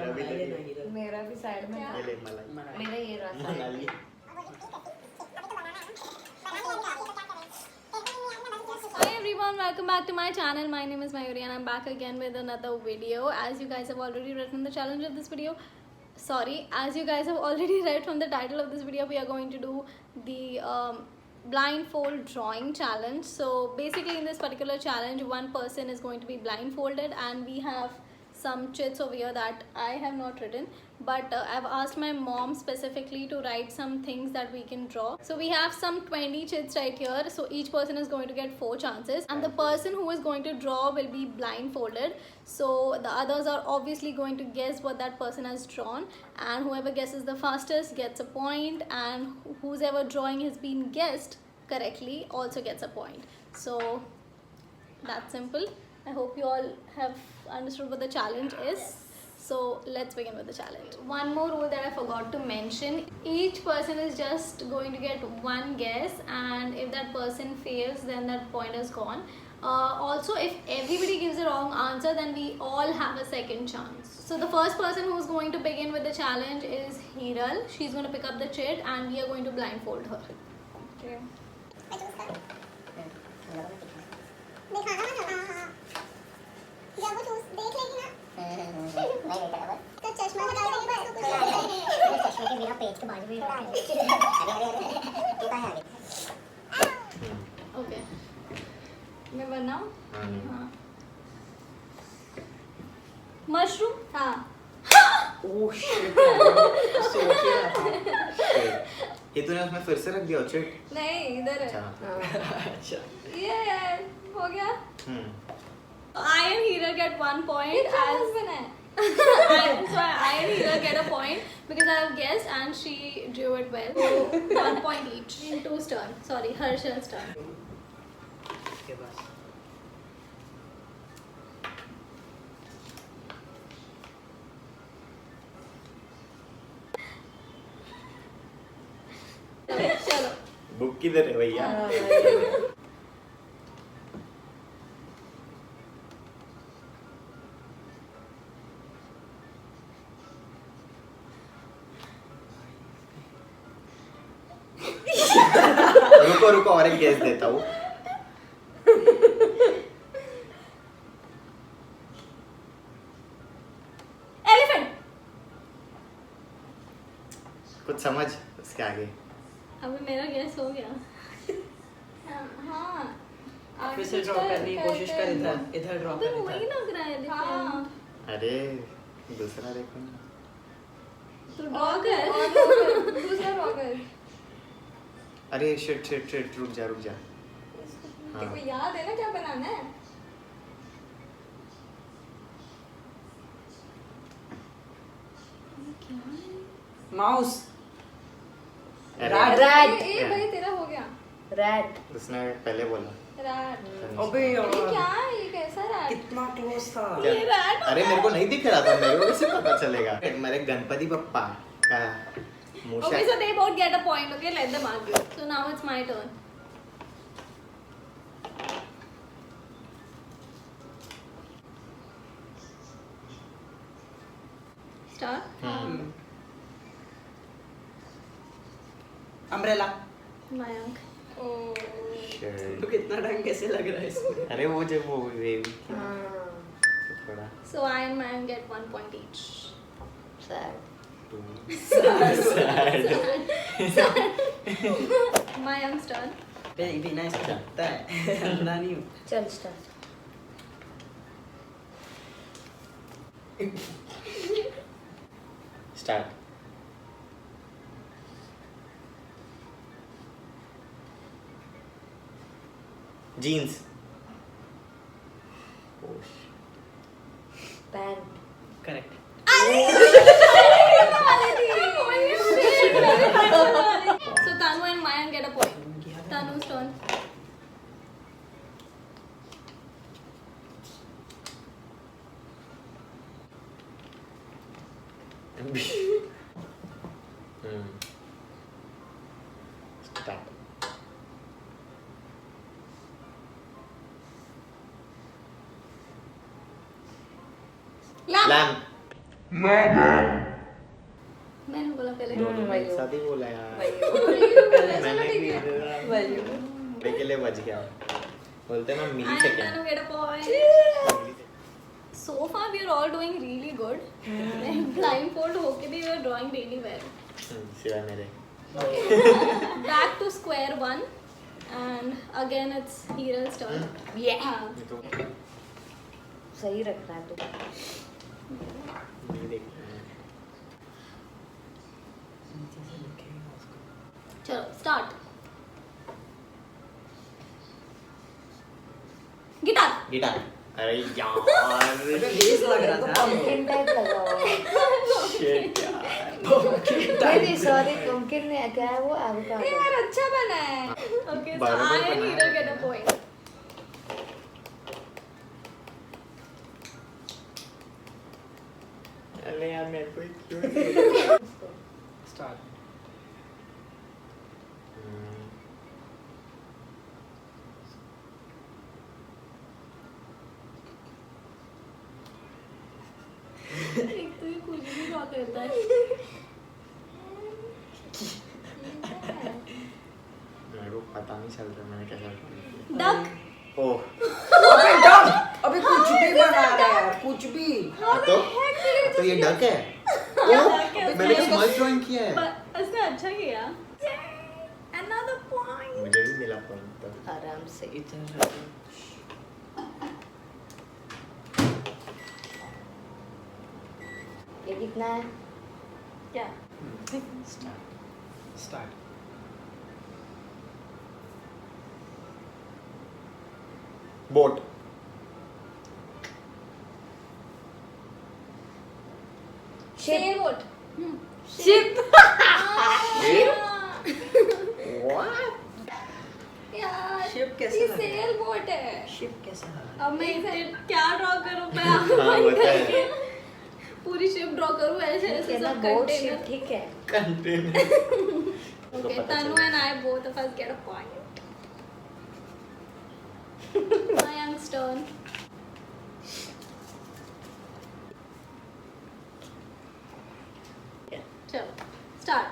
मेरा भी मेरा भी साइड में था। मेरा ये रहा side. Hi everyone, welcome back to my channel. My name is Mayuri and I'm back again with another video. As you guys have already read from the challenge of this video, as you guys have already read from the title of this video, we are going to do the blindfold drawing challenge. So basically in this particular challenge, one person is going to be blindfolded and we have some chits over here that I have not written, but I've asked my mom specifically to write some things that we can draw. So we have some 20 chits right here, so each person is going to get 4 chances and the person who is going to draw will be blindfolded. So the others are obviously going to guess what that person has drawn, and whoever guesses the fastest gets a point, and whose ever drawing has been guessed correctly also gets a point. So that's simple. I hope you all have understood what the challenge is. So let's begin with the challenge. One more rule that I forgot to mention. Each person is just going to get one guess, and if that person fails, then that point is gone. Also, if everybody gives a wrong answer, then we all have a second chance. So the first person who's going to begin with the challenge is Hiral. She's going to pick up the chit and we are going to blindfold her. Okay. जब वो देख लेगी ना नहीं बेटा बस तो चश्मा लगा देगी बस तो कुछ चश्मे के बिना पेट के बाजू में अरे तू कहां है ओके मैं बनाऊं हां मशरूम हां ओह शिट सोचिए ये तूने उसमें फिर से रख दिया चिट नहीं इधर है अच्छा ये हो गया I and Hira get 1 point as so I and Hira get a point because I have guessed and she drew it well. So 1 point each. In two's turn. Sorry, Harshal's turn. चलो. Book किधर है भैया? रुको और एक guess देता हूँ elephant कुछ समझ उसके आगे अभी मेरा गेस हो गया हाँ फिर से ड्रॉ करने की कोशिश कर इधर ड्रॉ कर तो वही लग रहा है एलिफेंट अरे दूसरा देखो ना तो ड्रॉ कर दूसरा ड्रॉ कर अरे शिट रुक जा तेरे को याद है ना क्या बनाना है माउस रैट ये भाई तेरा हो गया रैट उसने पहले बोला रैट अबे यार ये क्या है ये कैसा रैट कितना क्लोज था ये रैट अरे मेरे को नहीं दिख रहा था मेरे को कैसे पता चलेगा मेरे गणपति बप्पा का Okay, so they both get a point. Okay, let them argue. So now it's my turn. Start. Umbrella Mayank. Oh. Shit. तो कितना ढंग कैसे लग रहा है इसमें अरे वो जब वो वेव थोड़ा So I and Mayank get 1 point each. sad Mayank's turn. Baby nice लगता है अंधा नहीं हूँ चल start start jeans pant correct So Tanu and Mayank get a point. Tanu's turn. Start. Lamp. Lamp. मैंने बोला पहले। दोनों ने एक साथ ही बोला यार। मैंने भी के लिए बच गया। बोलते हैं ना मिली I second. don't get a point. So far we are all doing really good. Blindfold होके भी we are drawing really well. सिवाय मेरे। Back to square one, and again it's Hiral's turn. Yeah. तो सही रख रहा है तो। नहीं देखना है। चलो start. गिटार. गिटार। अरे यार। बेस लग रहा था। पंकिन टाइप लगा हुआ है। Shit यार। नहीं सॉरी पंकिन ने क्या है वो एवोकाडो। यार अच्छा बना है. Okay, so बराबर I and बना है। Hiral get a point. अरे यार मेरे को क्यों? स्टार्ट। एक तो ये कुछ भी ड्रॉ करता है. मेरे को पता नहीं चल रहा मैंने कैसा किया। डक. ओह। अबे कुछ भी बना रहा है कुछ भी। तो ये डक है। Duck है. मैंने स्मॉल ड्राइंग किया है। पर उसने अच्छा किया. Another point. मुझे भी मिला पॉइंट तो। आराम से। इतना ये कितना है? क्या? स्टार्ट। बोट। Sailboat. शिप। यार Ship कैसे ये लगा? sailboat है. शिप कैसा है? अब मैं इसे क्या ड्रॉ करूं मैं हाँ, आपको होता है। करके पूरी शिप ड्रॉ करूं ऐसे ऐसे सब बोट कंटेनर. शिप ठीक है। Container. Okay, Tanu and I both of us get a point. Mayank's turn. चलो start.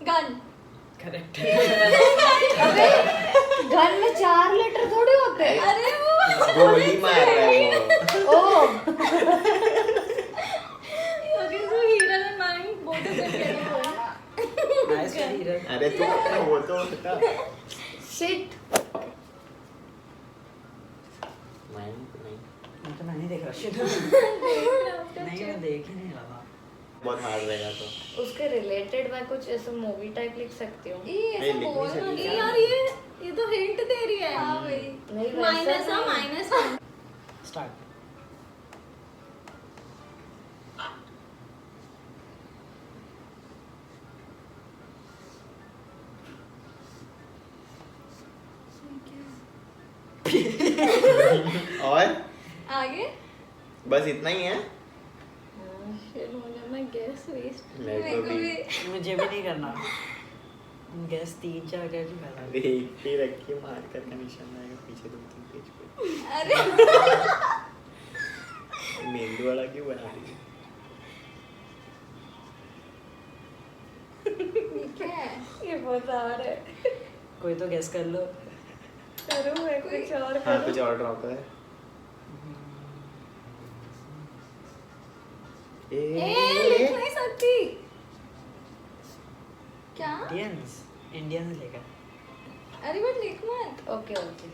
Gun. करेक्ट। अबे गन में 4 लेटर थोड़ी होते हैं। अरे वो गोली मार रहा है वो। ओ Okay, so Hiral and Mayank both of them get a point. Nice hero. अरे तू वो तो होता। शिट। नहीं। मैं तो नहीं देख रहा शिट। नहीं मैं देख ही नहीं रहा। बहुत हार्ड रहेगा तो। उसके रिलेटेड मैं कुछ ऐसा मूवी टाइप लिख सकती हूँ। ये नहीं, ऐसा लिख नहीं बोल सकती रही यार। यार ये तो हिंट दे रही है. हाँ भाई. नहीं वैसा माइनस नहीं। माइनस. स्टार्ट। और आगे. बस इतना ही है। Shit, मुझे मैं guess waste. मेरे को भी। मुझे भी नहीं करना। गैस 3-4 कर चुका था। देख के रखी मार कर का निशान आएगा पीछे 2-3 पेज पे। अरे मेंदू वाला क्यों बना रही है? क्या है? ये बहुत हार्ड है। कोई तो गैस कर लो। करूँ मैं कुछ और हाँ करूँ। कुछ और ड्रॉप है। लिख नहीं सकती. क्या? इंडियंस लेगा। अरे बट लिख मत. ओके ओके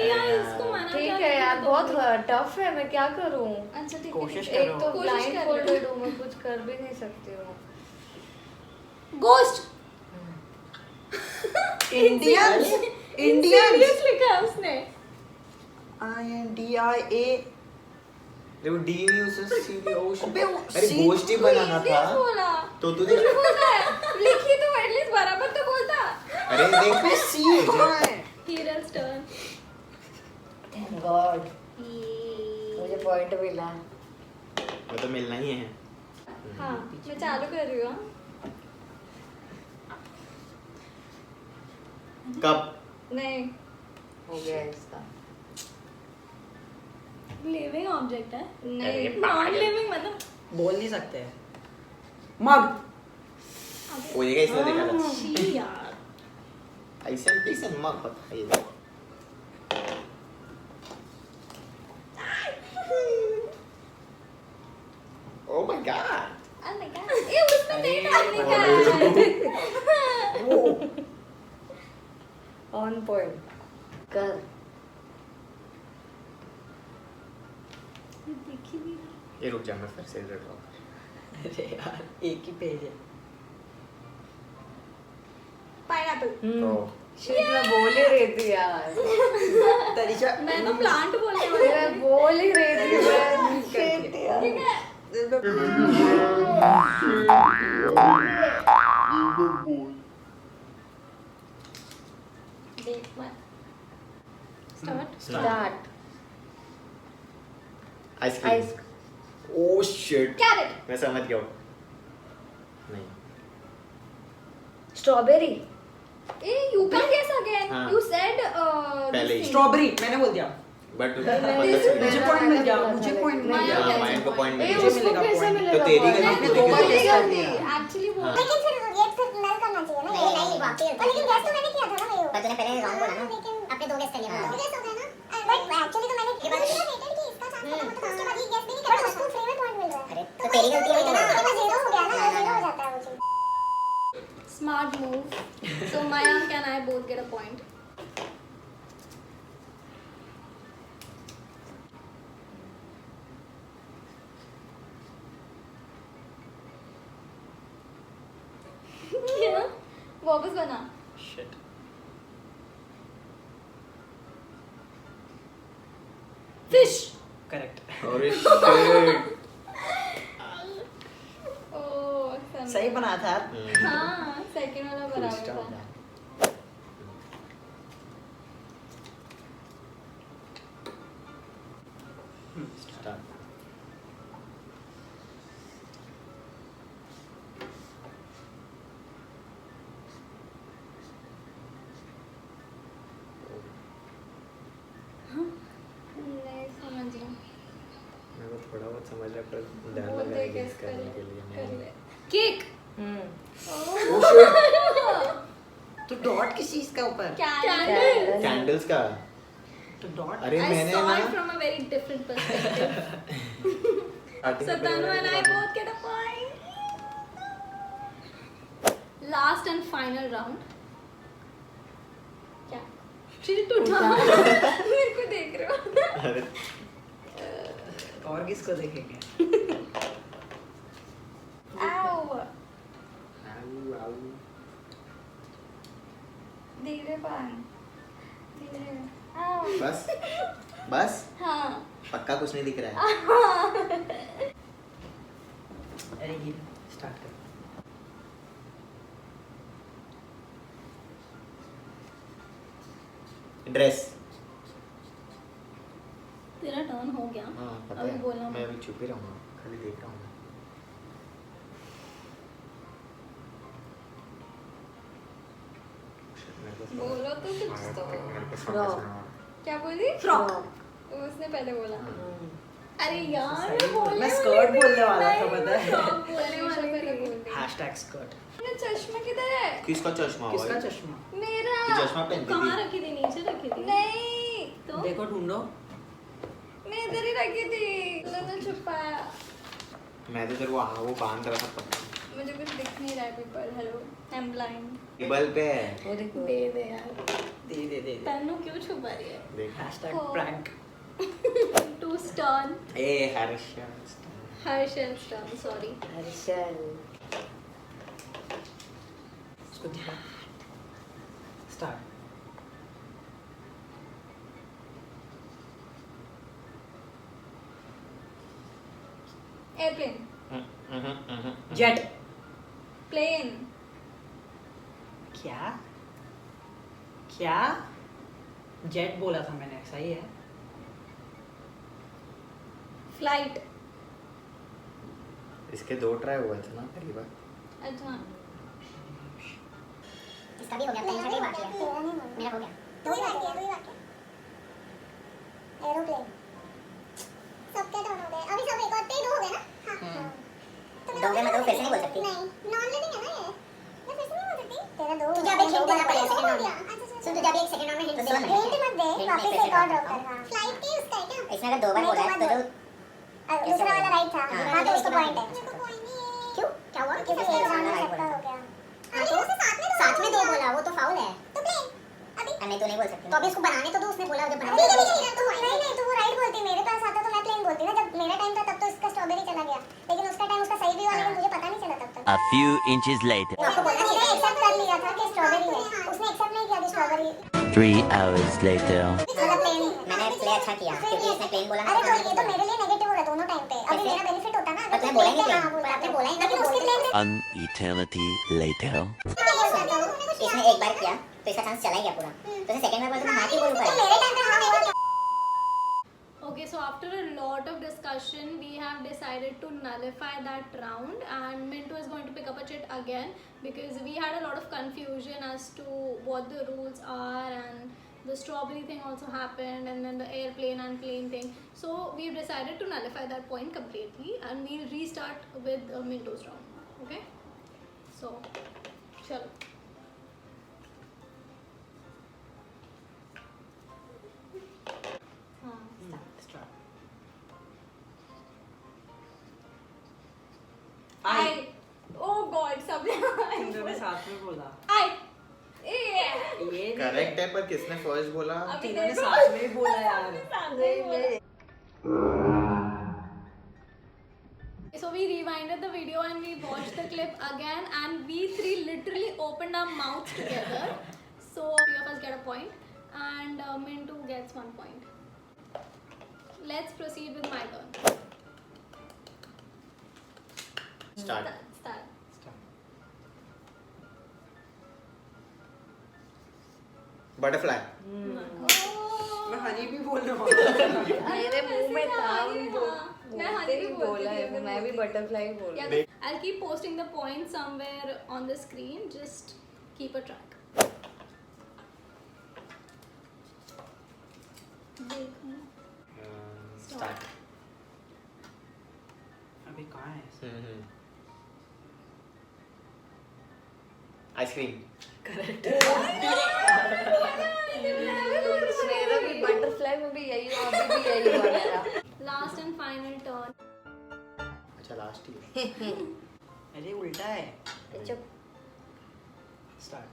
यार इसको मना ठीक क्या है यार करना बहुत तो? टफ है मैं क्या करूँ। अच्छा ठीक है. कोशिश ठीक है. करो। एक तो कोशिश कर ब्लाइंड लो. फोल्डेड हूँ मैं कुछ कर भी नहीं सकती हूँ। Ghost. इंडियंस Serious लिखा है उसने. INDIA। देखो डी नहीं उसे सी डी ओ अबे वो अरे C गोश्त ही बनाना था। Serious बोला. तो तूने कुछ बोला है. लिखी तो एटलीस्ट बराबर तो बोलता. अरे देख C कहाँ है? Hiral's turn. थैंक गॉड मुझे पॉइंट मिला। वो तो मिलना ही है। हाँ मैं चालू कर रही हूँ. कप नहीं, हो गया इसका। लिविंग ऑब्जेक्ट है। अरे नॉन पागल। लिविंग मतलब बोल नहीं सकते। मग। वो ये इसने देखा था छी यार। ऐसा मग पता है oh my God Oh my God, ये उसमें नहीं डालने का है। ऑन पॉइंट कर। देखी भी नहीं। ये रुक जा मैं फिर से ड्रॉ अरे यार एक ही पेज है। पाइनएप्पल। तो शिट मैं बोल ही रही थी यार। तरीका मैं तो प्लांट बोलने वाली मैं थी। बोल ही रही थी मैं। शिट यार। ठीक है। देख मत। Start. Start. Ice cream ice oh shit carrot. मैं समझ गया हूँ नहीं strawberry. A you can guess again. हाँ। यू सेड पहले ही। स्ट्रॉबेरी मैंने बोल दिया। बट मुझे point मिल गया, मुझे point मिल गया। हाँ माइंड को पॉइंट ए मिल मुझे उसको मिलेगा कैसे point। मिलेगा तो तेरी point? गलती, दो बार तेरी guess कर गलती। दिया। एक्चुअली वो हाँ। लेकिन फिर ये फिर नल करना चाहिए ना। नहीं वापस। और लेकिन गैस तो मैंने किया था ना मयूर। पर तूने पहले रॉन्ग बोला ना। लेकिन अपने दो गैस कर लिया। दो गैस हो गया ना। बट एक्चुअली तो मैंने ये बात वेटेड कि इसका चांस खत्म होता है उसके बाद ये गैस भी नहीं करता। उसको फ्री में पॉइंट मिल रहा है। अरे तो तेरी गलती है ना। तो जीरो हो गया ना। जीरो हो जाता है वो चीज। Smart move. So Mayank and I both get a point. क्या? वापस बना। Shit. फिश। Correct. अरे शिट ओह सही बना था। हाँ सेकंड वाला बराबर था। स्टार्ट नहीं समझ रहा। मेरे को थोड़ा बहुत समझ रहा पर डर बोल लग रहा दे है guess गेस करने के लिए कर नहीं ले। केक। तो डॉट किस चीज का ऊपर? कैंडल। कैंडल्स का तो डॉट अरे I मैंने saw ना it from a very different perspective. starting So में Tanu पहले and I वाला both get a point. Last and final round. क्या? श्री टूटा। मेरे को देख रहे हो? अरे और किसको देखेंगे? Ow. आऊ आऊ धीरे पान। धीरे। Ow. बस बस हाँ। पक्का कुछ नहीं दिख रहा है अरे ये स्टार्ट कर। ड्रेस तेरा टर्न हो गया। हाँ पता अभी है बोलना मैं अभी चुप ही रहूंगा खाली देख रहा हूँ बोलो तो कुछ तो। Frog. क्या बोली? फ्रॉक। उसने पहले बोला। हाँ। अरे यार सही मैं बोलने मैं वाली skirt थी। बोलने वाला था, नहीं, पता है। frog बोलने वाली पहले बोल दी। #skirt. मेरा चश्मा किधर है? किसका चश्मा हुआ किसका चश्मा? मेरा। तू चश्मा पहनती कहाँ थी? रखी थी? नीचे रखी थी। नहीं तो देखो ढूंढो। मैं इधर ही रखी थी। तूने छुपाया। मैं तो तेरे को वो बांध रहा था पता मुझे कुछ दिख नहीं रहा है people. Hello I am blind. Table पे है वो देखो। दे दे यार। दे तन्नू क्यों छुपा रही है? देख #prank. To stern. A Harsha Harshal stern sorry. Harshal. उसको दिखा। स्टार्ट. एयरप्लेन। जेट. प्लेन। क्या? क्या? जेट बोला था मैंने, सही है. फ्लाइट। इसके 2 ट्राई हुए थे ना पहली बार अच्छा इसका सभी हो गया, प्लेन छठे बाकी है। मेरा हो गया, दो ही बाकी है। एरोप्लेन सबके टर्न हो गए, अभी सब एक और दो हो गए ना। हां दो में मतलब फिर से नहीं बोल सकती। नहीं नॉन लिविंग है ना ये, मैं फिर से नहीं बोल सकती। तेरा दो तुझे अब एक हिंट देना पड़ेगा सेकंड राउंड में। सुन तुझे अभी एक सेकंड राउंड में हिंट देना पड़ेगा। हिंट मत दे, वापस एक और ड्रॉप कर। हां फ्लाइट की उसका है क्या? इसमें अगर दो बार बोला है तो जो दूसरा वाला राइट था। हां तो उसको पॉइंट है। क्यों क्या हुआ? क्योंकि एक राउंड में सबका हो गया। हां तो साथ में दो बोला, वो तो फाउल है। तो प्लेन अभी नहीं तो नहीं बोल सकती। तो अभी इसको बनाने तो दो, उसने बोला जब बनाने। नहीं तो वो राइट बोलती, मेरे पास आता तो मैं प्लेन बोलती ना। जब मेरा टाइम था तब तो इसका स्ट्रॉबेरी चला गया, लेकिन उसका टाइम उसका सही भी हुआ, लेकिन मुझे पता नहीं चला तब तक। A few inches later. आपको बोलना चाहिए, एक्सेप्ट कर लिया था कि स्ट्रॉबेरी है। उसने एक्सेप्ट नहीं किया कि स्ट्रॉबेरी 3 hours later. मतलब प्लेन। मैंने प्ले अच्छा किया क्योंकि इसने प्लेन बोला ना। अरे तो ये तो मेरे लिए नेगेटिव हो रहा दोनों टाइम पे। अभी मेरा बेनिफिट होता ना अगर मैं बोलेंगे प्लेन, पर आपने बोला ही ना कि उसकी प्लेन। An eternity later. इसने एक बार किया तो इसका चांस चला ही गया पूरा। तो सेकंड बार बोला तो मैं हाथ ही बोलूं पर मेरे टाइम पे हां हुआ। Okay, so after a lot of discussion, we have decided to nullify that round, and Mintu is going to pick up a chit again because we had a lot of confusion as to what the rules are, and the strawberry thing also happened, and then the airplane and plane thing. So we've decided to nullify that point completely, and we'll restart with Mintu's round. Okay? So, chalo. I. Oh God, सबने तुमने साथ में बोला। I. ये correct है, पर किसने first बोला? तीनों ने साथ में ही बोला यार। So we rewinded the video and we watched the clip again, and we three literally opened our mouths together. So three of us get a point, and Mintu gets 1 point. Let's proceed with my turn. Start. Start. Butterfly. मैं हनी भी बोलने वाला था। मेरे मुंह में था मैं हनी भी बोला है, मैं भी बटरफ्लाई बोल। Yeah, I'll keep posting the points somewhere on the screen. Just keep a track. Start. अभी कहाँ है? आइसक्रीम। मेरा भी बटरफ्लाई में भी यही हुआ, अभी भी यही हुआ मेरा। Last and final turn. अच्छा लास्ट ही। अरे उल्टा है। चुप। स्टार्ट।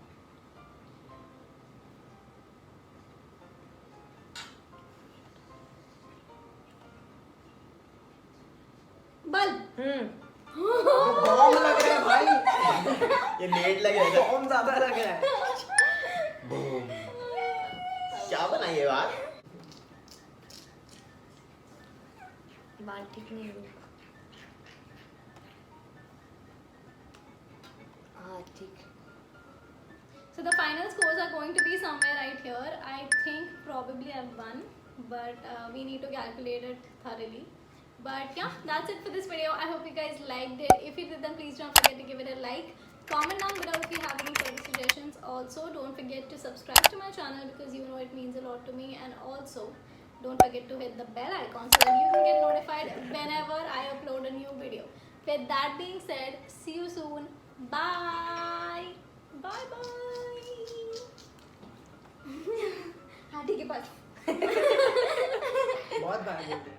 बल्ब। बॉम्ब लग रहा है भाई। ये नेट लग रहा है। बॉम्ब ज्यादा लग रहा है। बूम। क्या बनाई है बात? बात ठीक नहीं हुई। हाँ ठीक। So the final scores are going to be somewhere right here. I think probably I've won, but we need to calculate it thoroughly. But yeah, that's it for this video. I hope you guys liked it. If you did, then please don't forget to give it a like. Comment down below if you have any further suggestions. Also, don't forget to subscribe to my channel because you know it means a lot to me. And also, don't forget to hit the bell icon so that you can get notified whenever I upload a new video. With that being said, see you soon. Bye. Bye bye. हाथी के पास बहुत बार बोलते हैं।